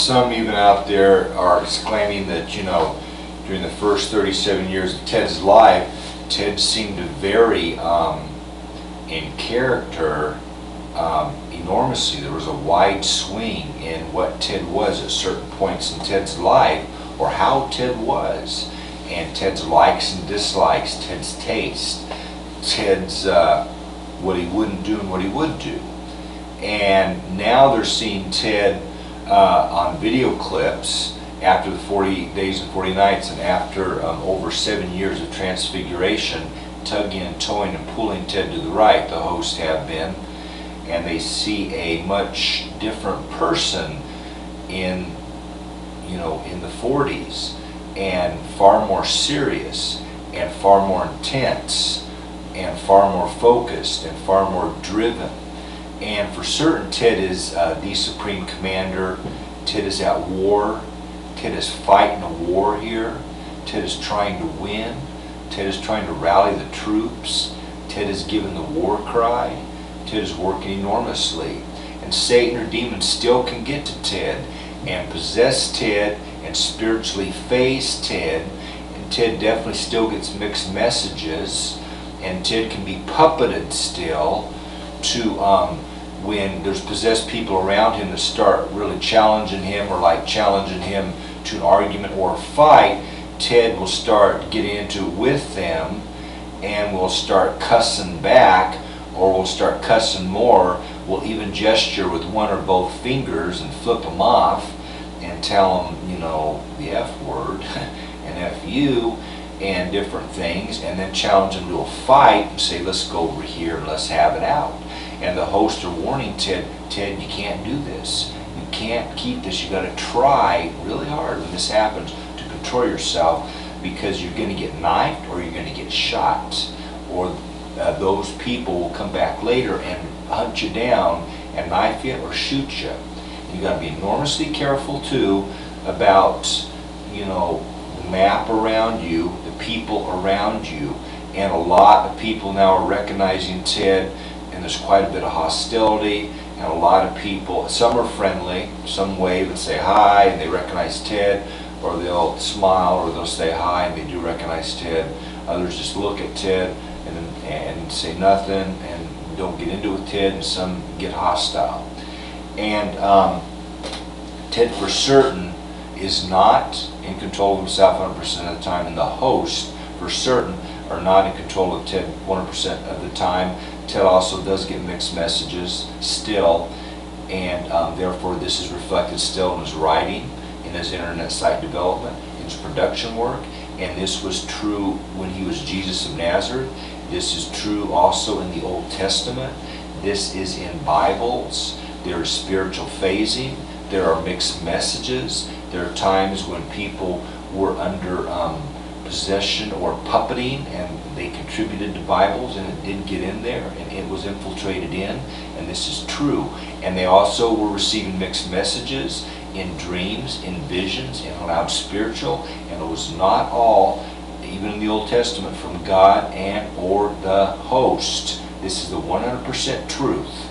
some even out there are claiming that, during the first 37 years of Ted's life, Ted seemed to vary in character enormously. There was a wide swing in what Ted was at certain points in Ted's life, or how Ted was, and Ted's likes and dislikes, Ted's taste, Ted's what he wouldn't do and what he would do. And now they're seeing Ted on video clips after the 40 days and 40 nights, and after over 7 years of transfiguration, tugging and towing and pulling Ted to the right, the hosts have been, and they see a much different person in the 40s, and far more serious and far more intense and far more focused and far more driven. And for certain, Ted is the supreme commander. Ted is at war. Ted is fighting a war here. Ted is trying to win. Ted is trying to rally the troops. Ted is giving the war cry. Ted is working enormously. And Satan or demons still can get to Ted and possess Ted and spiritually phase Ted. And Ted definitely still gets mixed messages. And Ted can be puppeted still to when there's possessed people around him that start really challenging him, or like challenging him to an argument or a fight. Ted will start getting into it with them and will start cussing back, or will start cussing more, will even gesture with one or both fingers and flip them off and tell them, the F word and F you and different things, and then challenge them to a fight and say, let's go over here and let's have it out. And the hosts are warning Ted, you can't do this. You can't keep this. You got to try really hard when this happens to control yourself, because you're going to get knifed or you're going to get shot, or those people will come back later and hunt you down and knife you or shoot you. You got to be enormously careful too about the map around you, the people around you, and a lot of people now are recognizing Ted, and there's quite a bit of hostility, and a lot of people, some are friendly, some wave and say hi and they recognize Ted, or they'll smile or they'll say hi and they do recognize Ted. Others just look at Ted and say nothing and don't get into it with Ted, and some get hostile. And Ted for certain is not in control of himself 100% of the time, and the hosts for certain are not in control of Ted 100% of the time. Ted also does get mixed messages still, and therefore this is reflected still in his writing, in his internet site development, in his production work, and this was true when he was Jesus of Nazareth. This is true also in the Old Testament. This is in Bibles. There is spiritual phasing. There are mixed messages. There are times when people were under possession or puppeting, and they contributed to Bibles and it didn't get in there and it was infiltrated in, and this is true. And they also were receiving mixed messages in dreams, in visions, in loud spiritual, and it was not all, even in the Old Testament, from God and or the host. This is the 100% truth.